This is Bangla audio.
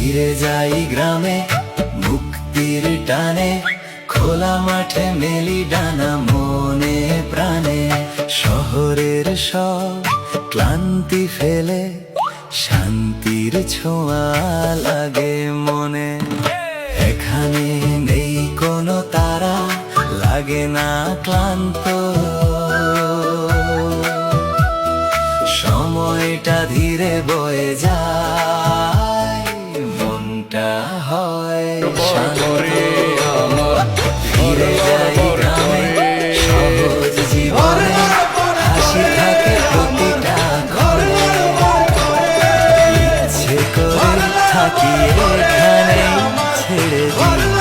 ফিরে যাই গ্রামে মুক্তির টানে, খোলা মাঠে মেলি ডানা মনে প্রাণে। শহরের সব ক্লান্তি ফেলে শান্তির ছোঁয়া লাগে মনে। এখানে নেই কোনো তারা, লাগে না ক্লান্ত, সময়টা ধীরে বয়ে যায়, মনটা হয় শান্ত। ফিরে যাই গ্রামে সহজ জীবনে, হাসি থাকে প্রতিটা ঘরে। ইচ্ছে করে থাকি এখানে, ছেড়ে দিই